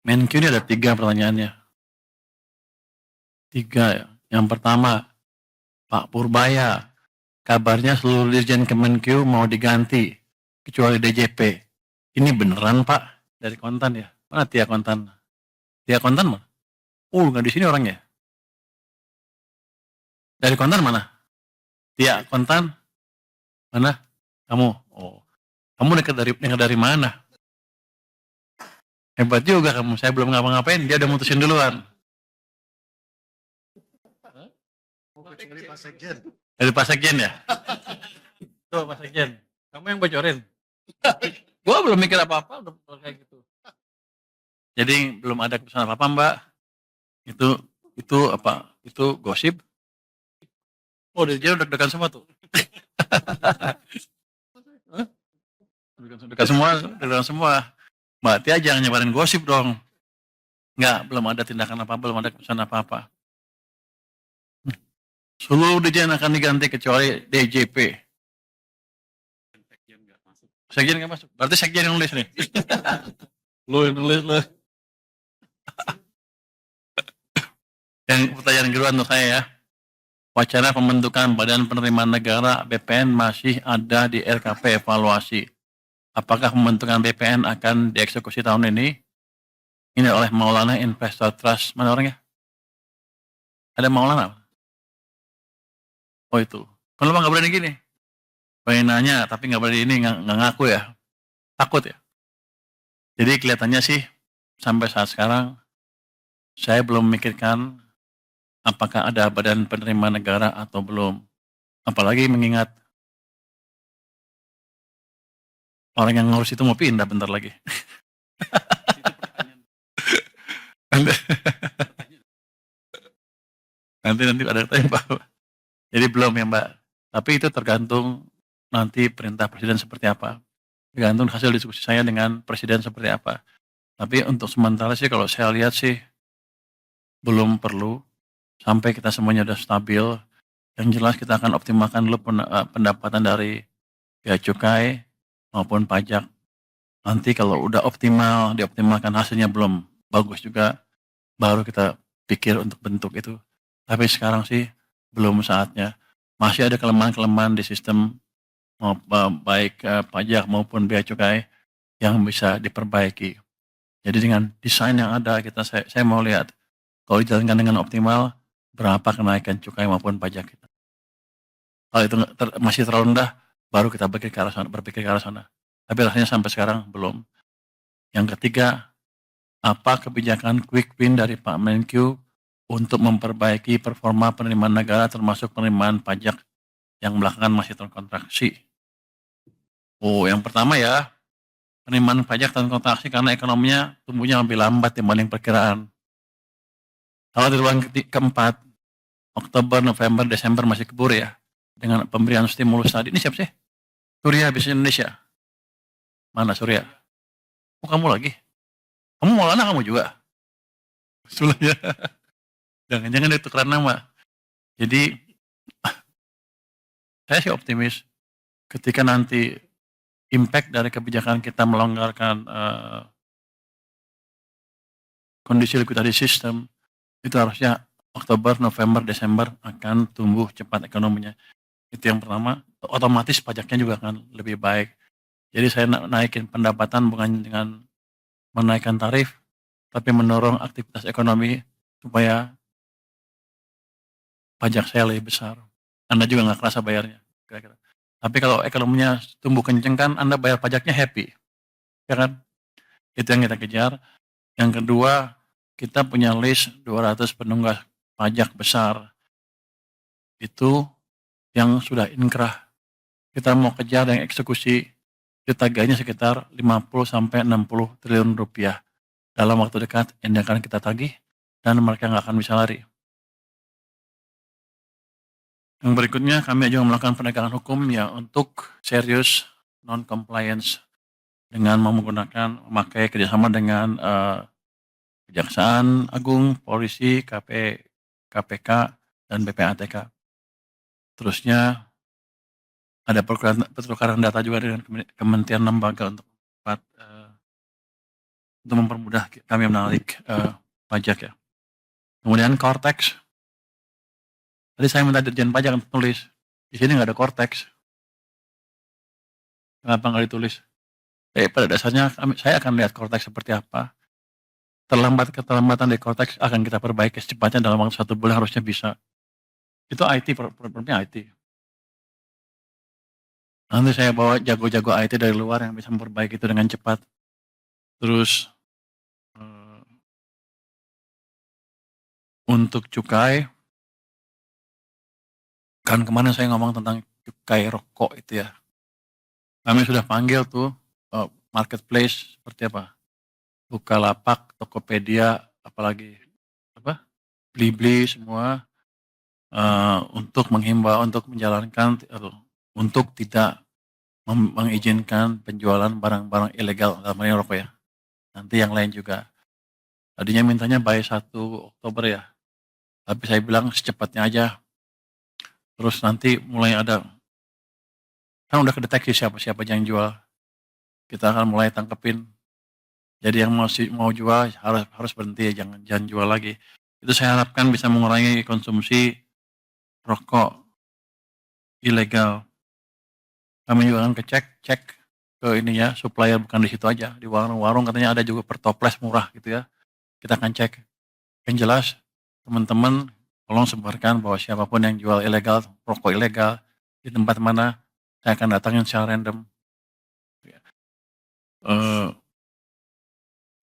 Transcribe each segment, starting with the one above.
Menkyu ini ada 3 pertanyaannya. 3 ya. Yang pertama, Pak Purbaya, kabarnya seluruh Dirjen Kemenkyu mau diganti, kecuali DJP. Ini beneran Pak? Dari Kontan ya? Mana Tia Kontan? Tia Kontan mana? Nggak di sini orangnya. Dari Kontan mana? Tia Kontan? Mana? Kamu? Oh, kamu dekat dari mana? Hebat juga kamu. Saya belum ngapa-ngapain, dia udah mutusin duluan. Dari Pak Sekjen. Dari Pak Sekjen ya? Tuh Pak Sekjen. Kamu yang bocorin. Gua belum mikir apa-apa udah kayak gitu. Jadi belum ada keputusan apa-apa Mbak. Itu apa? Itu gosip. Oh, dia udah deg-degan semua tuh. Deg-degan semua. Mbak Tia jangan nyebarin gosip dong. Enggak, belum ada tindakan apa, belum ada keputusan apa-apa. Seluruh dirjen akan diganti kecuali DJP. Sekjen nggak masuk. Berarti sekjen yang nulis nih. Lu yang nulis lu. Yang pertanyaan kedua untuk saya ya. Wacana pembentukan Badan Penerimaan Negara BPN masih ada di RKP evaluasi. Apakah pembentukan BPN akan dieksekusi tahun ini? Ini oleh Maulana Investor Trust. Mana orangnya? Ada Maulana? Oh itu. Kenapa nggak berani gini? Pengen nanya tapi nggak berani ini, nggak ngaku ya. Takut ya. Jadi kelihatannya sih sampai saat sekarang saya belum memikirkan apakah ada badan penerimaan negara atau belum. Apalagi mengingat orang yang ngurus itu mau pindah bentar lagi. nanti ada tanya Pak. Jadi belum ya Mbak. Tapi itu tergantung nanti perintah presiden seperti apa. Tergantung hasil diskusi saya dengan presiden seperti apa. Tapi untuk sementara sih kalau saya lihat sih belum perlu sampai kita semuanya sudah stabil. Yang jelas kita akan optimalkan dulu pendapatan dari bea cukai maupun pajak. Nanti kalau udah optimal, dioptimalkan hasilnya belum bagus juga, baru kita pikir untuk bentuk itu. Tapi sekarang sih belum saatnya. Masih ada kelemahan-kelemahan di sistem baik pajak maupun bea cukai yang bisa diperbaiki. Jadi dengan desain yang ada saya mau lihat kalau dijalankan dengan optimal berapa kenaikan cukai maupun pajak kita. Kalau itu masih terlalu rendah, baru kita berpikir ke arah sana. Tapi rasanya sampai sekarang belum. Yang ketiga, apa kebijakan quick win dari Pak Menkyu untuk memperbaiki performa penerimaan negara termasuk penerimaan pajak yang belakangan masih terkontraksi. Oh, yang pertama ya, penerimaan pajak terkontraksi karena ekonominya tumbuhnya lebih lambat dibanding perkiraan. Kalau di ruang keempat, Oktober, November, Desember masih keburu ya, dengan pemberian stimulus tadi. Ini siapa sih? Surya Bisnis Indonesia. Mana Surya? Oh, kamu lagi? Kamu Maulana kamu juga? Sebelumnya. Jangan-jangan itu karena nama. Jadi, saya sih optimis ketika nanti impact dari kebijakan kita melonggarkan kondisi likuiditas sistem, itu harusnya Oktober, November, Desember akan tumbuh cepat ekonominya. Itu yang pertama, otomatis pajaknya juga akan lebih baik. Jadi saya naikin pendapatan bukan dengan menaikkan tarif, tapi mendorong aktivitas ekonomi supaya pajak saya lebih besar. Anda juga nggak kerasa bayarnya, kira-kira. Tapi kalau ekonominya tumbuh kenceng kan, Anda bayar pajaknya happy, ya kan? Itu yang kita kejar. Yang kedua, kita punya list 200 penunggak pajak besar. Itu yang sudah inkrah. Kita mau kejar yang eksekusi, ditagihnya sekitar 50-60 triliun rupiah. Dalam waktu dekat, ini akan kita tagih, dan mereka nggak akan bisa lari. Yang berikutnya, kami juga melakukan penegakan hukum ya untuk serius non-compliance dengan memakai kerjasama dengan Kejaksaan Agung, Polisi, KPK, dan BPATK. Terusnya ada pertukaran data juga dengan kementerian lembaga untuk untuk mempermudah kami menarik pajak ya. Kemudian Cortex, tadi saya minta Dirjen Pajak untuk tulis, di sini nggak ada Cortex, kenapa nggak ditulis? Pada dasarnya saya akan lihat Cortex seperti apa. Keterlambatan dari Cortex akan kita perbaiki secepatnya dalam waktu 1 bulan harusnya bisa. Itu IT, problemnya IT. Nanti saya bawa jago-jago IT dari luar yang bisa memperbaiki itu dengan cepat. Terus untuk cukai, kan kemarin saya ngomong tentang cukai rokok itu ya. Kami sudah panggil tuh marketplace seperti apa? Bukalapak, Tokopedia, apalagi apa? Blibli semua untuk menghimbau untuk menjalankan atau untuk tidak mengizinkan penjualan barang-barang ilegal dalam hal ini rokok ya. Nanti yang lain juga. Tadinya mintanya by 1 Oktober ya. Tapi saya bilang secepatnya aja. Terus nanti mulai ada, kan udah kedeteksi siapa-siapa yang jual. Kita akan mulai tangkepin. Jadi yang mau jual harus berhenti, jangan jual lagi. Itu saya harapkan bisa mengurangi konsumsi rokok ilegal. Kami juga akan cek ke ininya, supplier bukan di situ aja. Di warung-warung katanya ada juga per toples murah gitu ya. Kita akan cek. Yang jelas, teman-teman tolong sebarkan bahwa siapapun yang jual ilegal, rokok ilegal, di tempat mana, saya akan datangin secara random.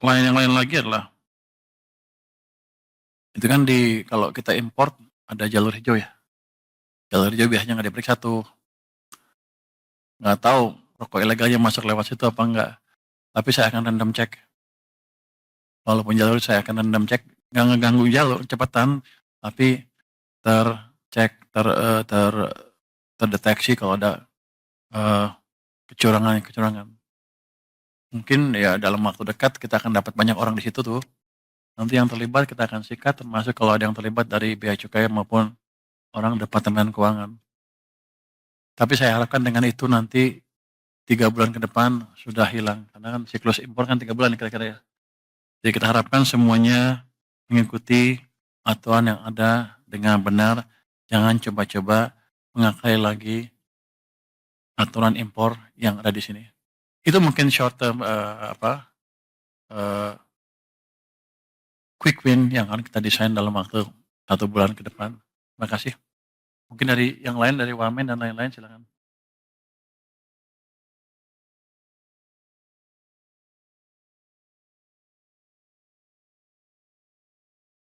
Yang lain lagi adalah, itu kan kalau kita import, ada jalur hijau ya. Jalur hijau biasanya nggak diperiksa tuh. Nggak tahu rokok ilegalnya masuk lewat situ apa enggak. Tapi saya akan random cek. Walaupun jalur saya akan random cek, nggak ngeganggu jalur, cepatan, tapi tercek, terdeteksi kalau ada kecurangan. Mungkin ya dalam waktu dekat kita akan dapat banyak orang di situ tuh. Nanti yang terlibat kita akan sikat, termasuk kalau ada yang terlibat dari bea cukai maupun orang Departemen Keuangan. Tapi saya harapkan dengan itu nanti 3 bulan ke depan sudah hilang. Karena kan siklus impor kan 3 bulan kira-kira ya. Jadi kita harapkan semuanya mengikuti aturan yang ada dengan benar. Jangan coba-coba mengakali lagi aturan impor yang ada di sini. Itu mungkin short term quick win yang akan kita desain dalam waktu 1 bulan ke depan. Terima kasih. Mungkin dari yang lain, dari Wamen dan lain-lain silakan.